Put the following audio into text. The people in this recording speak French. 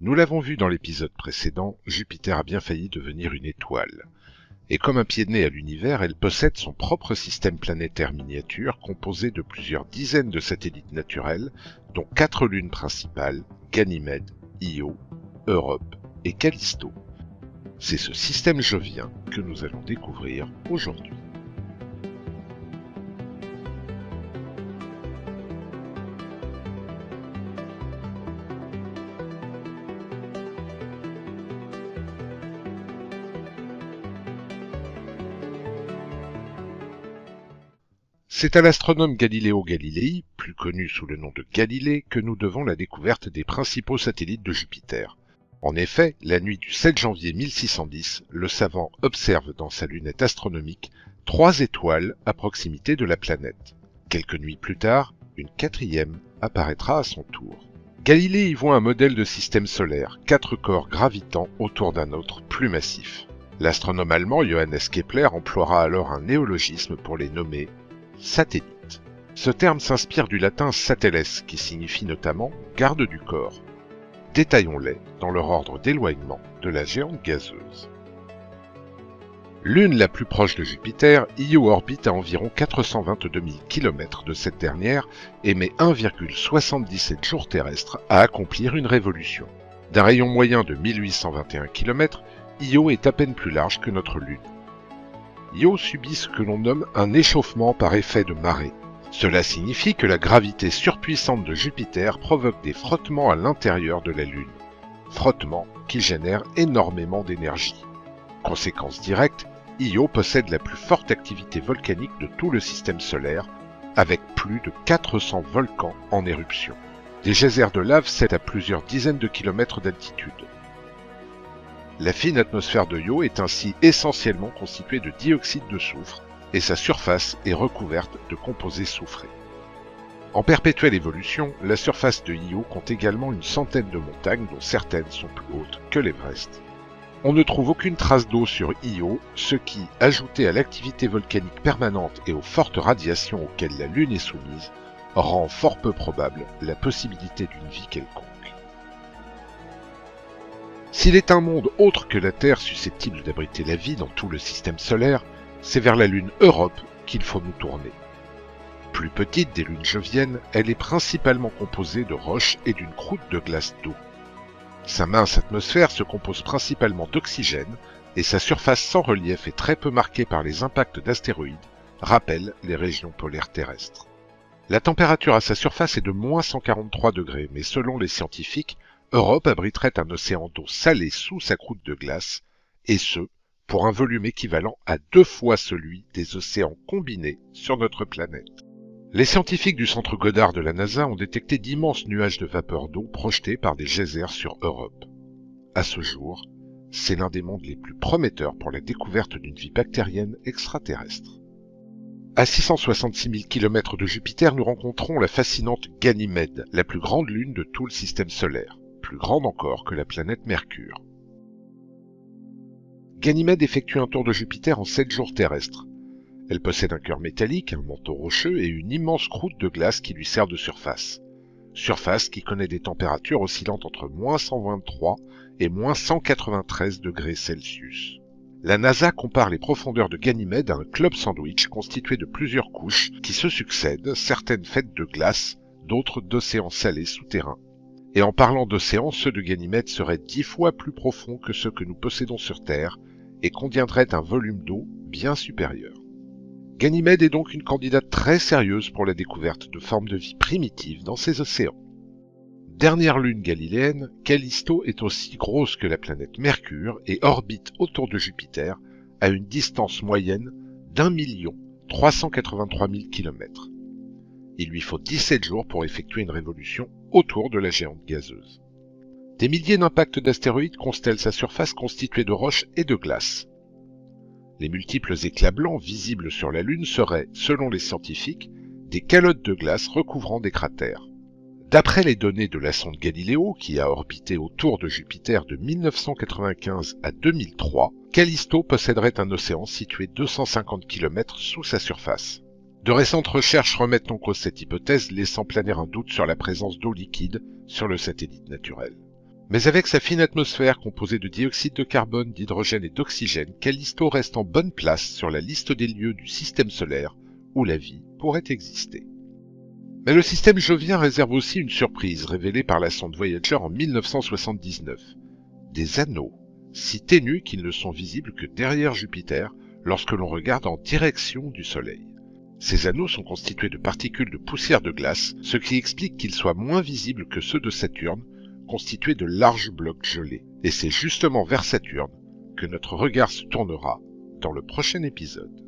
Nous l'avons vu dans l'épisode précédent, Jupiter a bien failli devenir une étoile. Et comme un pied de nez à l'univers, elle possède son propre système planétaire miniature composé de plusieurs dizaines de satellites naturels, dont 4 lunes principales, Ganymède, Io, Europe et Callisto. C'est ce système jovien que nous allons découvrir aujourd'hui. C'est à l'astronome Galileo Galilei, plus connu sous le nom de Galilée, que nous devons la découverte des principaux satellites de Jupiter. En effet, la nuit du 7 janvier 1610, le savant observe dans sa lunette astronomique 3 étoiles à proximité de la planète. Quelques nuits plus tard, une 4e apparaîtra à son tour. Galilée y voit un modèle de système solaire, 4 corps gravitant autour d'un autre plus massif. L'astronome allemand Johannes Kepler emploiera alors un néologisme pour les nommer satellites. Ce terme s'inspire du latin satelles, qui signifie notamment garde du corps. Détaillons-les dans leur ordre d'éloignement de la géante gazeuse. Lune la plus proche de Jupiter, Io orbite à environ 422 000 km de cette dernière et met 1,77 jours terrestres à accomplir une révolution. D'un rayon moyen de 1821 km, Io est à peine plus large que notre Lune. Io subit ce que l'on nomme un échauffement par effet de marée. Cela signifie que la gravité surpuissante de Jupiter provoque des frottements à l'intérieur de la Lune. Frottements qui génèrent énormément d'énergie. Conséquence directe, Io possède la plus forte activité volcanique de tout le système solaire, avec plus de 400 volcans en éruption. Des geysers de lave s'étendent à plusieurs dizaines de kilomètres d'altitude. La fine atmosphère de Io est ainsi essentiellement constituée de dioxyde de soufre et sa surface est recouverte de composés soufrés. En perpétuelle évolution, la surface de Io compte également une centaine de montagnes dont certaines sont plus hautes que l'Everest. On ne trouve aucune trace d'eau sur Io, ce qui, ajouté à l'activité volcanique permanente et aux fortes radiations auxquelles la Lune est soumise, rend fort peu probable la possibilité d'une vie quelconque. S'il est un monde autre que la Terre susceptible d'abriter la vie dans tout le système solaire, c'est vers la Lune Europe qu'il faut nous tourner. Plus petite des lunes joviennes, elle est principalement composée de roches et d'une croûte de glace d'eau. Sa mince atmosphère se compose principalement d'oxygène et sa surface sans relief est très peu marquée par les impacts d'astéroïdes, rappelle les régions polaires terrestres. La température à sa surface est de moins 143 degrés, mais selon les scientifiques, Europe abriterait un océan d'eau salée sous sa croûte de glace, et ce, pour un volume équivalent à 2 fois celui des océans combinés sur notre planète. Les scientifiques du centre Goddard de la NASA ont détecté d'immenses nuages de vapeur d'eau projetés par des geysers sur Europe. À ce jour, c'est l'un des mondes les plus prometteurs pour la découverte d'une vie bactérienne extraterrestre. À 666 000 km de Jupiter, nous rencontrons la fascinante Ganymède, la plus grande lune de tout le système solaire, plus grande encore que la planète Mercure. Ganymède effectue un tour de Jupiter en 7 jours terrestres. Elle possède un cœur métallique, un manteau rocheux et une immense croûte de glace qui lui sert de surface. Surface qui connaît des températures oscillant entre moins 123 et moins 193 degrés Celsius. La NASA compare les profondeurs de Ganymède à un club sandwich constitué de plusieurs couches qui se succèdent, certaines faites de glace, d'autres d'océans salés souterrains. Et en parlant d'océans, ceux de Ganymède seraient 10 fois plus profonds que ceux que nous possédons sur Terre et contiendraient un volume d'eau bien supérieur. Ganymède est donc une candidate très sérieuse pour la découverte de formes de vie primitives dans ces océans. Dernière lune galiléenne, Callisto est aussi grosse que la planète Mercure et orbite autour de Jupiter à une distance moyenne d'1 383 000 km. Il lui faut 17 jours pour effectuer une révolution autour de la géante gazeuse. Des milliers d'impacts d'astéroïdes constellent sa surface constituée de roches et de glace. Les multiples éclats blancs visibles sur la Lune seraient, selon les scientifiques, des calottes de glace recouvrant des cratères. D'après les données de la sonde Galileo, qui a orbité autour de Jupiter de 1995 à 2003, Callisto posséderait un océan situé 250 km sous sa surface. De récentes recherches remettent en cause cette hypothèse, laissant planer un doute sur la présence d'eau liquide sur le satellite naturel. Mais avec sa fine atmosphère composée de dioxyde de carbone, d'hydrogène et d'oxygène, Callisto reste en bonne place sur la liste des lieux du système solaire où la vie pourrait exister. Mais le système jovien réserve aussi une surprise révélée par la sonde Voyager en 1979. Des anneaux, si ténus qu'ils ne sont visibles que derrière Jupiter lorsque l'on regarde en direction du Soleil. Ces anneaux sont constitués de particules de poussière de glace, ce qui explique qu'ils soient moins visibles que ceux de Saturne, constitués de larges blocs gelés. Et c'est justement vers Saturne que notre regard se tournera dans le prochain épisode.